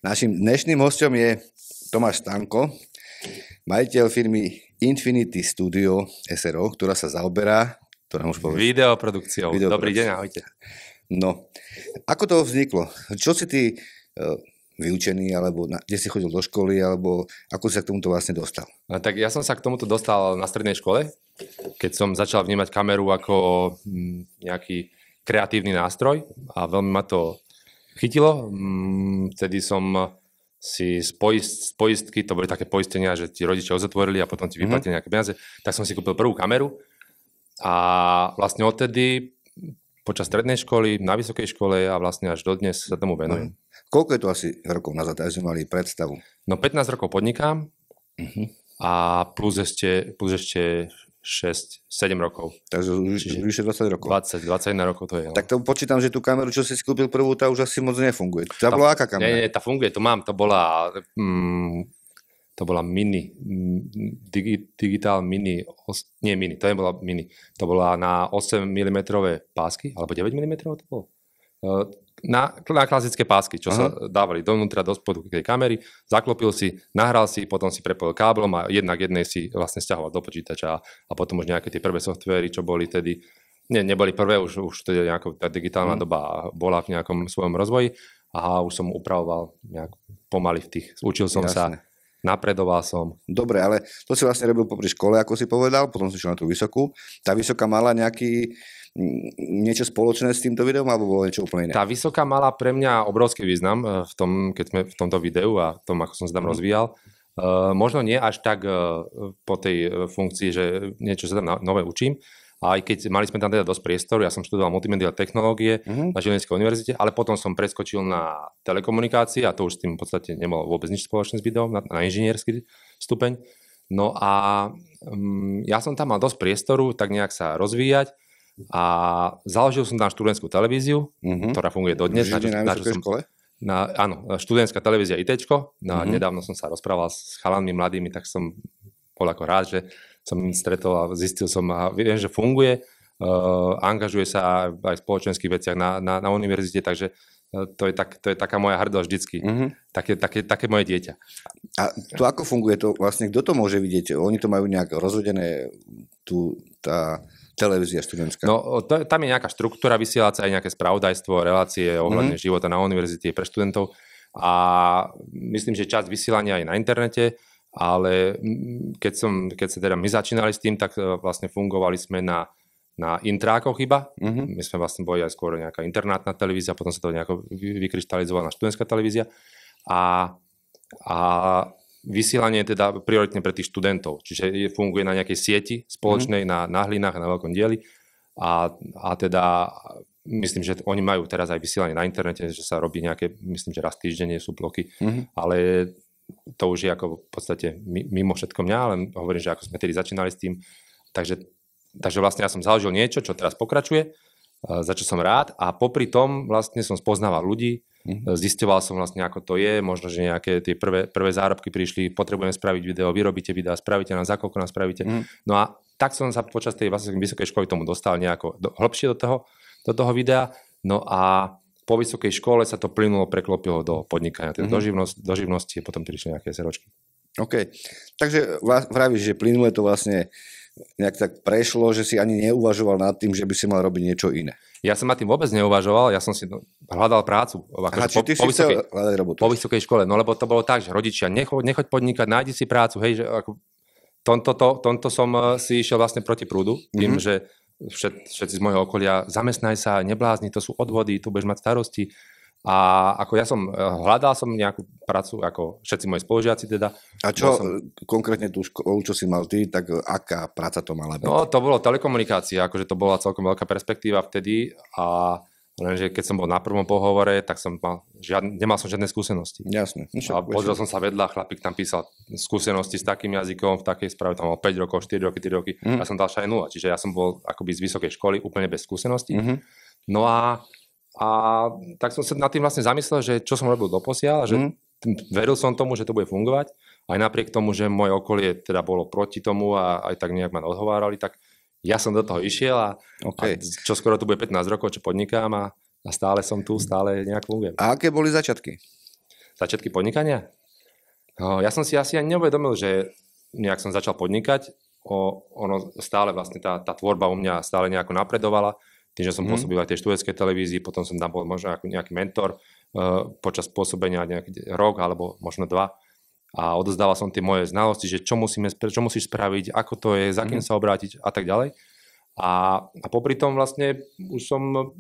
Našim dnešným hosťom je Tomáš Stanko, majiteľ firmy Infinity Studio SRO, ktorá sa zaoberá... Videoprodukciou. Dobrý deň, ahojte. No, ako to vzniklo? Čo si ty vyučený, alebo kde si chodil do školy, alebo ako si sa k tomuto vlastne dostal? Tak ja som sa k tomuto dostal na strednej škole, keď som začal vnímať kameru ako nejaký kreatívny nástroj a veľmi ma to chytilo. Vtedy som si z poistky, to boli také poistenia, že ti rodičia uzatvorili a potom ti vyplatili nejaké peniaze, tak som si kúpil prvú kameru a vlastne odtedy počas strednej školy, na vysokej škole a vlastne až dodnes sa tomu venujem. Koľko je to asi rokov nazad, aby sme mali predstavu? No 15 rokov podnikám a plus ešte 6-7 rokov. Takže už vyše 20 rokov. 21 rokov to je. No. Tak to počítam, že tú kameru, čo si kúpil prvú, tá už asi moc nefunguje. Tá bola aká kamera? Nie, tá funguje, to mám. To bola mini, digitál mini, nie mini, to nebola mini. To bola na 8 mm pásky, alebo 9 mm to bolo? Na klasické pásky, čo sa dávali dovnútra do spodu tej kamery, zaklopil si, nahral si, potom si prepojil káblom a jednak jednej si vlastne stiahoval do počítača a potom už nejaké tie prvé softvery, čo boli tedy, neboli prvé, už tedy nejaká tá digitálna doba bola v nejakom svojom rozvoji a už som upravoval nejak pomaly v tých, učil som sa, napredoval som. Dobre, ale to si vlastne robil popri škole, ako si povedal, potom si šiel na tú vysokú. Tá vysoká mala niečo spoločné s týmto videom, alebo bolo niečo úplne iné? Tá vysoká mala pre mňa obrovský význam v tom, keď sme v tomto videu a v tom, ako som sa tam rozvíjal. Možno nie až tak po tej funkcii, že niečo sa tam nové učím, aj keď mali sme tam teda dosť priestoru, ja som študoval multimedia technológie na Žilinskej univerzite, ale potom som preskočil na telekomunikácie a to už s tým v podstate nemalo vôbec nič spoločné s videom, na inžinierský stupeň. No a ja som tam mal dosť priestoru, tak nejak sa rozvíjať a založil som tam študentskú televíziu, ktorá funguje dodnes. Na vysokej škole? Áno, študentská televízia ITčko. Nedávno som sa rozprával s chalanmi mladými, tak som bol ako rád, že som im stretol a zistil som a viem, že funguje. Angažuje sa aj v spoločenských veciach na univerzite, takže to je taká moja hrdosť vždycky. Také moje dieťa. A to ako funguje? To vlastne kto to môže vidieť? Oni to majú nejak rozvedené, tá televízia študentská? No, tam je nejaká štruktúra vysielacia, aj nejaké spravodajstvo, relácie ohľadne života na univerzite pre študentov a myslím, že časť vysielania je na internete, ale keď sa teda my začínali s tým, tak vlastne fungovali sme na intrákoch iba. My sme vlastne boli aj skôr nejaká internátna televízia, potom sa to nejako vykryštalizovala na študentská televízia a vysielanie je teda prioritne pre tých študentov, čiže funguje na nejakej sieti spoločnej na hlinách a na veľkom dieli a teda myslím, že oni majú teraz aj vysielanie na internete, že sa robí nejaké, myslím, že raz týždenne sú bloky, ale to už je ako v podstate mimo všetko mňa, ale hovorím, že ako sme tedy začínali s tým, takže vlastne ja som založil niečo, čo teraz pokračuje, za čo som rád a popri tom vlastne som spoznával ľudí, zisťoval som vlastne, ako to je, možno, že nejaké tie prvé zárobky prišli, potrebujeme spraviť video, vyrobíte videa, spravíte nám, za koľko nám spravíte. No a tak som sa počas tej vysokej školy tomu dostal nejako hlbšie do toho videa. No a po vysokej škole sa to plynulo, preklopilo do podnikania, teda do živnosti a potom prišli nejaké seročky. OK. Takže vravíš, že plynule to vlastne nejak tak prešlo, že si ani neuvažoval nad tým, že by si mal robiť niečo iné. Ja som nad tým vôbec neuvažoval, ja som si hľadal prácu. Po vysokej škole, no lebo to bolo tak, že rodičia, nechoď podnikať, nájdi si prácu, hej, že ako tomto som si išiel vlastne proti prúdu, tým, že všetci z môjho okolia, zamestnaj sa, neblázni, to sú odvody, tu budeš mať starosti. A ako ja hľadal som nejakú prácu, ako všetci moji spolužiaci teda. A čo konkrétne tú školu, čo si mal ty, tak aká práca to mala byť? No to bolo telekomunikácia, akože to bola celkom veľká perspektíva vtedy a lenže keď som bol na prvom pohovore, tak nemal som žiadne skúsenosti. Jasne. A pozrel som sa vedľa, chlapík tam písal skúsenosti s takým jazykom, v takej správe, tam mal 5 rokov, 4 roky, 3 roky, ja som dal všade 0, čiže ja som bol akoby z vysokej školy úplne bez skúseností. No a tak som sa nad tým vlastne zamyslel, že čo som robil doposiaľ, že veril som tomu, že to bude fungovať, aj napriek tomu, že moje okolie teda bolo proti tomu a aj tak nejak ma odhovárali, tak ja som do toho išiel a čo skoro tu bude 15 rokov, čo podnikám a stále som tu, stále nejak fungujem. A aké boli začiatky? začiatky podnikania? No, ja som si asi ani neuvedomil, že nejak som začal podnikať. Ono stále vlastne tá tvorba u mňa stále nejako napredovala. Tým, že som pôsobil aj tej študentskej televízii, potom som tam bol možno nejaký mentor počas pôsobenia nejaký rok alebo možno 2. A odozdával som tie moje znalosti, že čo musíš spraviť, ako to je, za kým sa obrátiť a tak ďalej. A popri tom vlastne už som,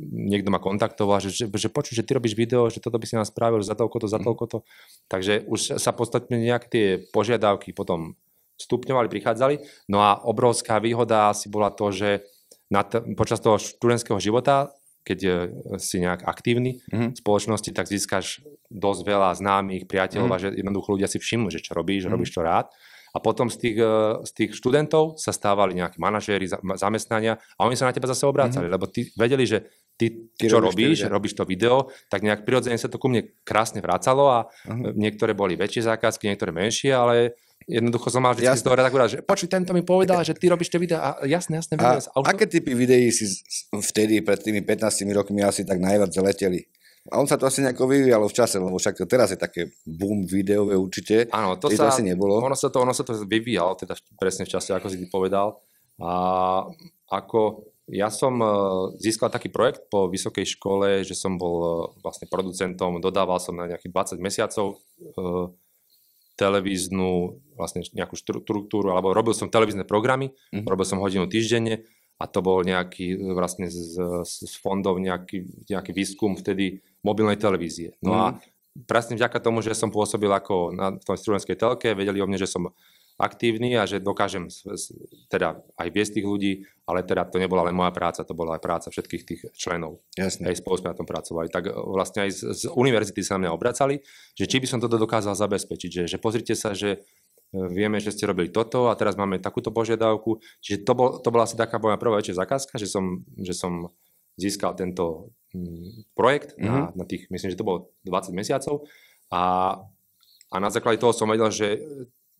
niekto ma kontaktoval, že počuť, že ty robíš video, že toto by si nám spravil, za toľko to. Takže už sa podstatne nejaké tie požiadavky potom stupňovali, prichádzali. No a obrovská výhoda asi bola to, že počas toho študentského života, keď si nejak aktívny v spoločnosti, tak získaš dosť veľa známych, priateľov a že jednoducho ľudia si všimnú, že čo robíš, robíš to rád. A potom z tých študentov sa stávali nejakí manažéri, zamestnania a oni sa na teba zase obrácali, lebo ty vedeli, že ty čo robíš to video, tak nejak prirodzene sa to ku mne krásne vracalo a niektoré boli väčšie zákazky, niektoré menšie, ale jednoducho som mal vždy z toho redaktora, že počuj, tento mi povedal, že ty robíš tie videá. A jasné. Aké typy videí si vtedy, pred tými 15 rokmi asi tak najviac zaleteli? A on sa to asi nejako vyvíjalo v čase, lebo však to teraz je také boom videové určite. Áno, to asi nebolo. Ono sa to vyvíjalo, teda presne v čase, ako si ty povedal. A ako ja som získal taký projekt po vysokej škole, že som bol vlastne producentom, dodával som na nejakých 20 mesiacov televíznu vlastne nejakú štruktúru, alebo robil som televízne programy, robil som hodinu týždenne a to bol nejaký vlastne z fondov nejaký výskum vtedy mobilnej televízie. No a presne vďaka tomu, že som pôsobil ako v tom študentskej telke, vedeli o mne, že som aktívny a že dokážem teda aj viesť tých ľudí, ale teda to nebola len moja práca, to bola aj práca všetkých tých členov. Jasne. Aj spolu sme na tom pracovali. Tak vlastne aj z univerzity sa na mňa obracali, že či by som toto dokázal zabezpečiť, že pozrite sa, že vieme, že ste robili toto a teraz máme takúto požiadavku. Čiže to bola asi taká moja prvá väčšia zakázka, že som získal tento projekt na tých, myslím, že to bolo 20 mesiacov a na základe toho som vedel, že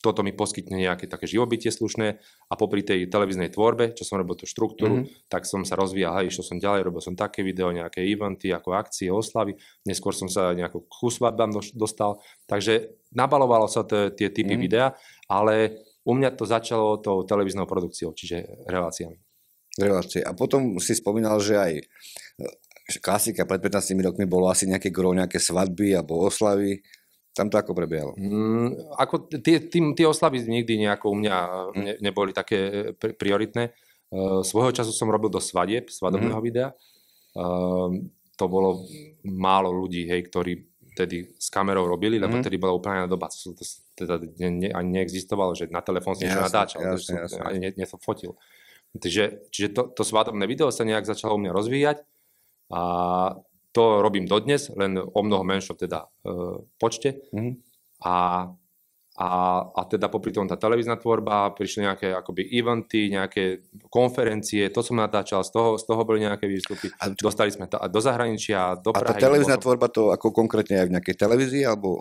toto mi poskytne nejaké také živobytie slušné a popri tej televíznej tvorbe, čo som robil tú štruktúru, tak som sa rozvíjal, išiel som ďalej, robil som také video, nejaké eventy, ako akcie, oslavy, neskôr som sa nejako k svadbám dostal, takže nabalovalo sa tie typy videa, ale u mňa to začalo tou televíznou produkciou, čiže reláciami. Relácie. A potom si spomínal, že aj klasika pred 15 rokmi bolo asi nejaké svadby alebo oslavy. Tam to ako prebiehalo? Ako tie oslavy nikdy nejako u mňa neboli také prioritné. Svojho času som robil do svadieb, svadobného videa. To bolo málo ľudí, ktorí tedy s kamerou robili, lebo tedy bola úplne iná doba. Teda ani neexistovalo, že na telefón si niečo natáčal. Ani to fotil. Čiže to svadobné video sa nejak začalo u mňa rozvíjať a to robím dodnes, len o mnoho menšom teda počte. A teda popri tom tá televízna tvorba, prišli nejaké akoby eventy, nejaké konferencie, to som natáčal, z toho boli nejaké výstupy. Dostali sme to do zahraničia, do Prahy. A tá televízna tvorba to ako konkrétne aj v nejakej televízii, alebo?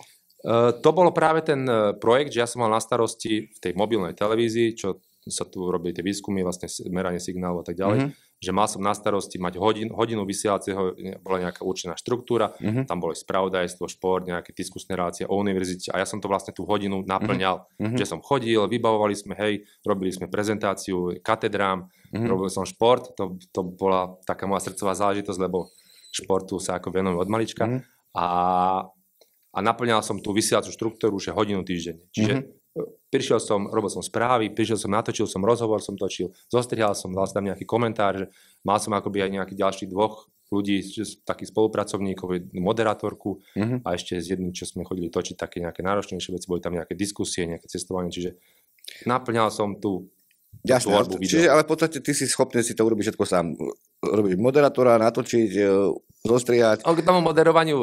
To bolo práve ten projekt, že ja som mal na starosti v tej mobilnej televízii, čo sa tu robili tie výskumy, vlastne meranie signálu a tak ďalej, že mal som na starosti mať hodinu vysielacieho, bola nejaká určená štruktúra, tam boli spravodajstvo, šport, nejaké diskusné relácie o univerzite a ja som to vlastne tú hodinu naplňal, že som chodil, vybavovali sme, robili sme prezentáciu katedrám, robil som šport, to bola taká moja srdcová záležitosť, lebo športu sa ako venujem od malička a naplňal som tú vysielacú štruktúru už hodinu týždenne. Čiže prišiel som, robil som správy, natočil som rozhovor, som točil, zostrihal som, dal som tam nejaký komentár, že mal som akoby aj nejakých ďalších 2 ľudí, takých spolupracovníkov, moderátorku a ešte s jedným, čo sme chodili točiť také nejaké náročnejšie veci, boli tam nejaké diskusie, nejaké cestovanie, čiže naplňal som tú tvorbu videa. Čiže ale v podstate ty si schopný si to urobiť všetko sám. Robiť moderátora, natočiť, zostrihať. K tomu moderovaniu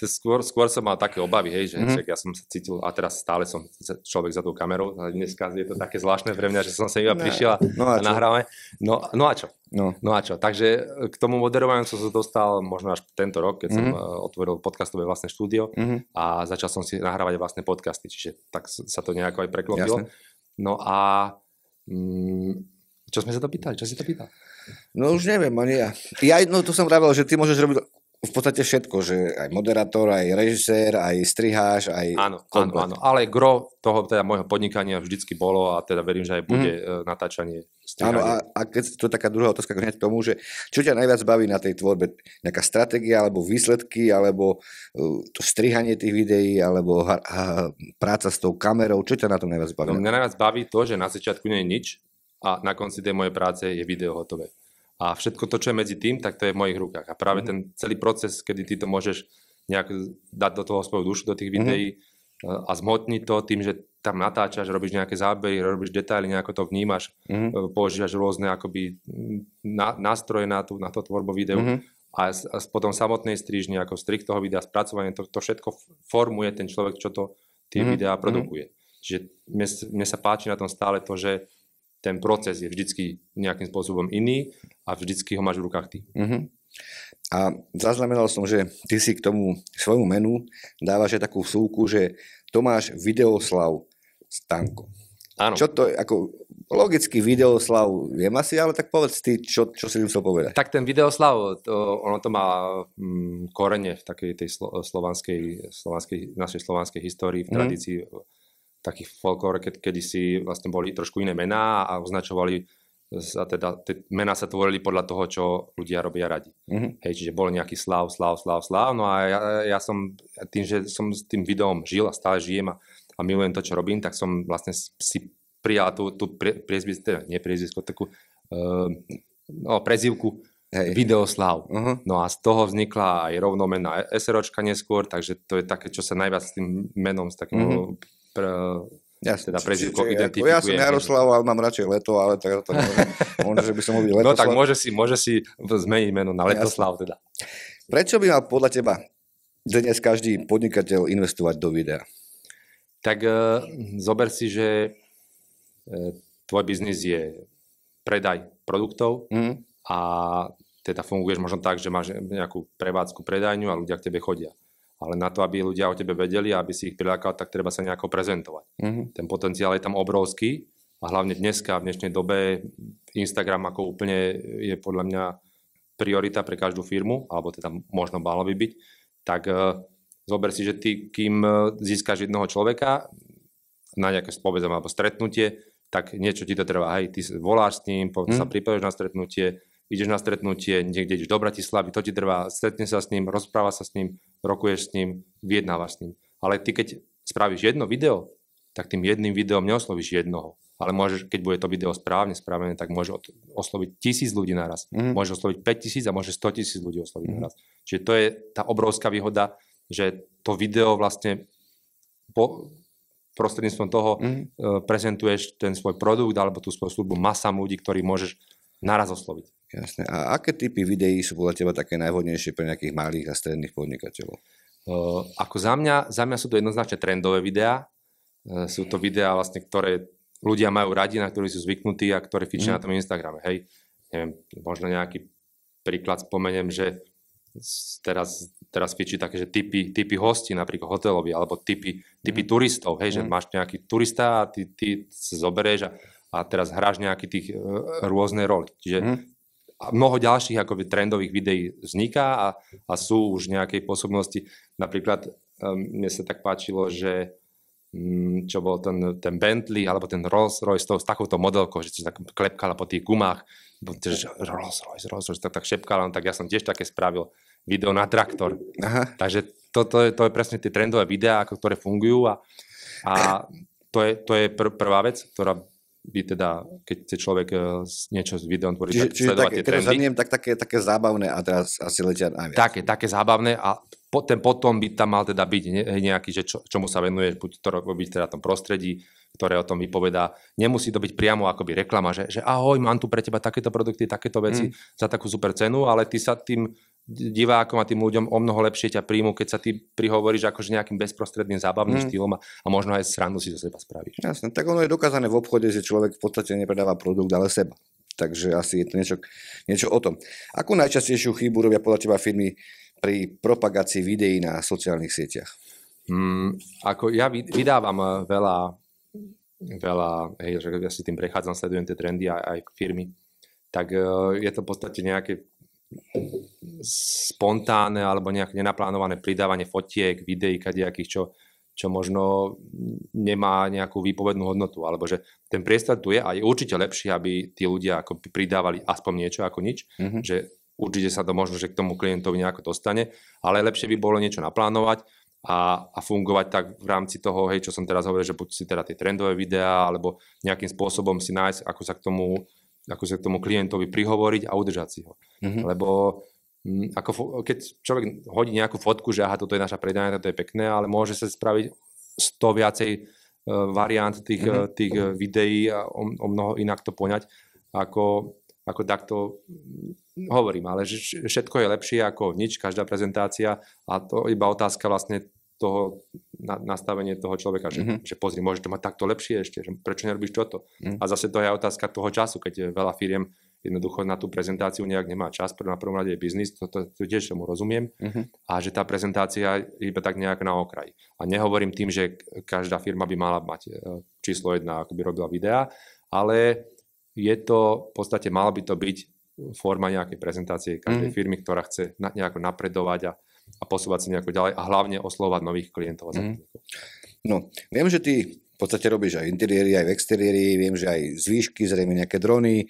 skôr som mal také obavy, že ja som sa cítil, a teraz stále som človek za tou kamerou, a dneska je to také zvláštne pre mňa, že som sa iba prišiel a nahrávame. No a čo? No a čo? Takže k tomu moderovaniu som sa dostal možno až tento rok, keď som otvoril podcastové vlastné štúdio a začal som si nahrávať vlastné podcasty, čiže tak sa to nejako aj preklopilo. Jasne. No a čo sme sa to pýtali? Čo si to pýtal? No už neviem, ani ja. To som vravel, že ty môžeš robiť v podstate všetko, že aj moderátor, aj režisér, aj striháš, aj Áno, komplet. ale gro toho teda môjho podnikania vždycky bolo a teda verím, že aj bude natáčanie, Áno, strihanie. a keď to je taká druhá otázka hneď k tomu, že čo ťa najviac baví na tej tvorbe? Nejaká stratégia, alebo výsledky, alebo to strihanie tých videí, alebo práca s tou kamerou, čo ťa na tom najviac baví? No, mňa najviac baví to, že na začiatku nie je nič a na konci tej mojej práce je video hotové. A všetko to, čo je medzi tým, tak to je v mojich rukách. A práve ten celý proces, kedy ty to môžeš nejak dať do toho svoju dušu, do tých videí a zhmotniť to tým, že tam natáčaš, robíš nejaké zábery, robíš detaily, nejako to vnímaš, používaš rôzne akoby nástroje na to tvorbu videu a potom samotnej strižne, ako strih toho videa, spracovanie, to všetko formuje ten človek, čo to tie videá produkuje. Čiže mne sa páči na tom stále to, že ten proces je vždycky nejakým spôsobom iný a vždycky ho máš v rukách ty. A zaznamenal som, že ty si k tomu svojmu menu dávaš aj takú vsúku, že Tomáš Videoslav Stanko. Áno. Čo to je, ako logický Videoslav, viem asi, ale tak povedz ty, čo si tým chcel povedať. Tak ten Videoslav, ono to má korene v takej tej našej slovanskej histórii, v tradícii takých folklór, kedy si vlastne boli trošku iné mená a označovali a teda tie mená sa tvorili podľa toho, čo ľudia robia radi. Hej, čiže bol nejaký Slav, no a ja som tým, že som s tým videom žil a stále žijem a milujem to, čo robím, tak som vlastne si prijal tú priezvisko, takú prezývku Videoslav. No a z toho vznikla aj rovnomenná SROčka neskôr, takže to je také, čo sa najviac s tým menom, s takým teda prezývkou identifikujem. Ja som Jaroslav, ale mám radšej Leto, ale tak to možno, že by som mohol Letoslav. No tak môže si zmeniť meno na Letoslav teda. Prečo by mal podľa teba dnes každý podnikateľ investovať do videa? Tak zober si, že tvoj biznis je predaj produktov a teda funguješ možno tak, že máš nejakú prevádzku predajňu a ľudia k tebe chodia. Ale na to, aby ľudia o tebe vedeli a aby si ich prilákal, tak treba sa nejako prezentovať. Ten potenciál je tam obrovský a hlavne dneska, v dnešnej dobe, Instagram ako úplne je podľa mňa priorita pre každú firmu, alebo teda možno malo by byť. Tak zober si, že ty, kým získaš jednoho človeka na nejaké povedzme alebo stretnutie, tak niečo ti to trvá. Hej, ty voláš s ním, sa pripojíš na stretnutie, ideš na stretnutie, niekde ideš do Bratislavy, to ti trvá, stretne sa s ním, rozpráva sa s ním, rokuješ s ním, vyjednávaš s ním. Ale ty, keď spravíš jedno video, tak tým jedným videom neoslovíš jednoho. Ale môžeš, keď bude to video správne spravené, tak môžeš osloviť 1000 ľudí naraz. Môžeš osloviť 5000 a môžeš 100 000 ľudí osloviť naraz. Čiže to je tá obrovská výhoda, že to video vlastne prostredníctvom toho prezentuješ ten svoj produkt alebo tú svoju službu masám ľudí, ktorých môžeš naraz osloviť. Jasné. A aké typy videí sú podľa teba také najvhodnejšie pre nejakých malých a stredných podnikateľov? Ako za mňa sú to jednoznačne trendové videá. Sú to videá, vlastne, ktoré ľudia majú radi, na ktorých sú zvyknutí a ktoré fičia na tom Instagrame. Hej, neviem, možno nejaký príklad spomeniem, že teraz fičí také, že typy hostí, napríklad hoteloví, alebo typy turistov. Hej, že máš nejaký turista a ty sa zoberieš a teraz hráš nejaký tých rôzne roli. Čiže a mnoho ďalších akoby trendových videí vzniká a sú už v nejakej pôsobnosti. Napríklad mne sa tak páčilo, že čo bol ten Bentley alebo ten Rolls Royce s takouto modelkou, že sa tak klepkala po tých gumách. Rolls Royce, tak šepkala, tak ja som tiež také spravil video na traktor. Aha. Takže to je presne tie trendové videá, ktoré fungujú a to je prvá vec, ktorá by teda, keď chce človek niečo s videom tvoriť, sledovať tie trendy. Tak také zábavné a teraz asi letia najviac. Také zábavné a potom by tam mal teda byť nejaký, že čomu sa venuje, buď to robiť teda v tom prostredí, ktoré o tom vypovedá. Nemusí to byť priamo akoby reklama, že ahoj, mám tu pre teba takéto produkty, takéto veci za takú super cenu, ale ty sa tým divákom a tým ľuďom o mnoho lepšie ťa príjmu, keď sa ty prihovoríš akože nejakým bezprostredným zábavným štýlom a možno aj srandu si zo seba spravíš. Jasne, tak ono je dokázané v obchode, že človek v podstate nepredáva produkt, ale seba. Takže asi je to niečo o tom. Akú najčastejšiu chybu robia podľa teba firmy pri propagácii videí na sociálnych sieťach? Ako ja vydávam veľa, hej, že ja si tým prechádzam, sledujem tie trendy aj firmy, tak je to v podstate nejaké spontánne alebo nejaké nenaplánované pridávanie fotiek, videí, kadejakých, čo možno nemá nejakú výpovednú hodnotu, alebo že ten priestor tu je a je určite lepšie, aby tí ľudia ako pridávali aspoň niečo ako nič, že určite sa to možno, že k tomu klientovi nejako dostane, ale lepšie by bolo niečo naplánovať a fungovať tak v rámci toho, hej, čo som teraz hovoril, že buď si teda tie trendové videá, alebo nejakým spôsobom si nájsť, ako sa k tomu klientovi prihovoriť a udržať si ho. Lebo keď človek hodí nejakú fotku, že aha, toto je naša predajňa, toto je pekné, ale môže sa spraviť 100 viacej variant tých videí a o mnoho inak to poňať, ako takto hovorím, ale že všetko je lepšie ako nič, každá prezentácia a to iba otázka vlastne toho nastavenie toho človeka, že pozri, môže to mať takto lepšie ešte, že prečo nerobíš toto? A zase to je otázka toho času, keď veľa firiem jednoducho na tú prezentáciu nejak nemá čas, na prvom rade je biznis, to tiež tomu rozumiem, a že tá prezentácia je iba tak nejak na okraji. A nehovorím tým, že každá firma by mala mať číslo 1, ako by robila videá, ale je to, v podstate malo by to byť forma nejakej prezentácie každej firmy, ktorá chce nejako napredovať a posúvať sa nejako ďalej a hlavne oslovať nových klientov. No, viem, že ty v podstate robíš aj interiéry, aj v exteriéri, viem, že aj zvýšky, zrejme nejaké drony.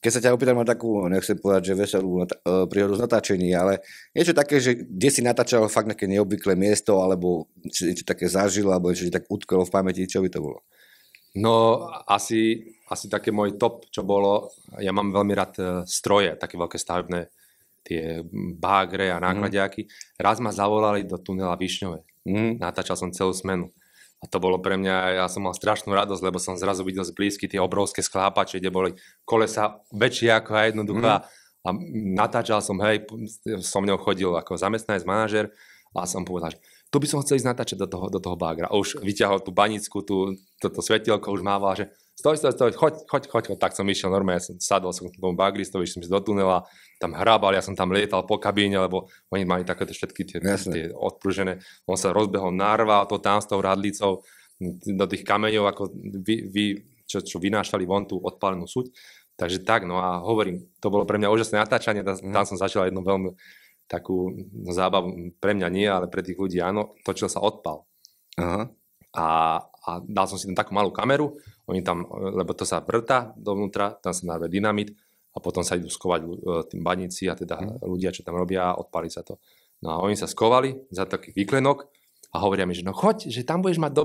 Keď sa ťa opýtam na takú, nechcem povedať, že veselú príhodu z natáčení, ale niečo také, že kde si natáčal fakt nejaké neobvyklé miesto, alebo niečo také zažil, alebo niečo tak utkolo v pamäti, čo by to bolo? No, asi také môj top, čo bolo, ja mám veľmi rád stroje, také veľké stavebné, tie bagre a nákladiaky. Raz ma zavolali do tunela Višňové. Natáčal som celú smenu. A to bolo pre mňa, ja som mal strašnú radosť, lebo som zrazu videl zblízky tie obrovské sklápače, kde boli kolesa väčšie ako ja jednoducho. A natáčal som, hej, som mňou chodil ako zamestnanec, manažer a som povedal, že tu by som chcel ísť natáčať do toho bagra. A už vyťahol tú banicku, toto svetielko už mával, že stoj, choď. Tak som išiel normálne, ja som sadol som k tomu bagristovi, som si do tunela, tam hrábal, ja som tam lietal po kabíne, lebo oni mali takéto všetky tie odpružené. On sa rozbehol, narval to tam s tou radlicou do tých kameňov, ako čo vynášali von tú odpálenú suť. Takže tak, no a hovorím, to bolo pre mňa úžasné natáčanie, tam som začal jednu veľmi takú zábavu, pre mňa nie, ale pre tých ľudí áno, točil sa odpal. A dal som si tam takú malú kameru, oni tam, lebo to sa vrta dovnútra, tam sa narve dynamit a potom sa idú skovať tým baníci a teda ľudia, čo tam robia, odpali sa to. No a oni sa skovali za taký výklenok a hovoria mi, že no choď, že tam budeš mať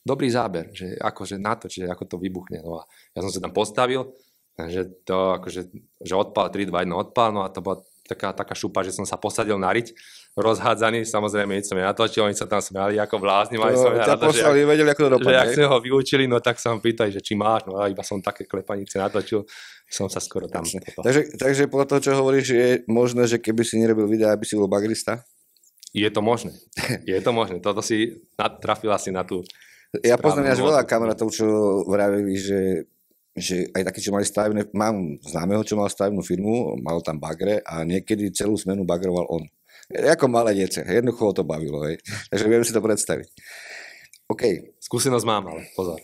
dobrý záber, že akože natoč, že ako to vybuchne. No a ja som sa tam postavil, že to akože, že odpal 3, 2, 1 odpal, no a to bola taká šupa, že som sa posadil na riť, rozhádzaný, samozrejme nič som nenatočil, oni sa tam smiali ako blázni, mali som rada, vedeli, ako to dopadne. Že ak sme ho vyučili, no tak sa ma pýtali, že či máš, no a iba som také klepanice natočil, som sa skoro tam. Takže podľa toho, čo hovoríš, je možné, že keby si nerobil videa, aby si bol bagrista? Je to možné. Toto si trafila si na tú. Ja poznám až veľa kamarátov, čo vravili, že aj takí, čo mali stavebné, mám známeho, čo mal stavebnú firmu, mal tam bagre a niekedy celú smenu bagroval on. Ako malé dieťa, jednoducho ho to bavilo, hej. Takže viem si to predstaviť. OK. Skúsenosť mám, ale pozor.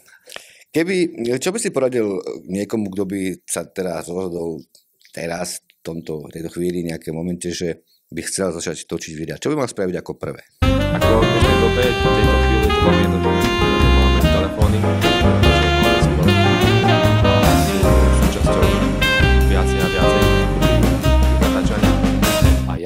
Čo by si poradil niekomu, kto by sa teraz rozhodol teraz, v tejto chvíli, nejaké momente, že by chcel začať točiť videa? Čo by mal spraviť ako prvé? Ako v dnešnej dobe, v tejto chvíli to máme jednoduché, máme telefóny,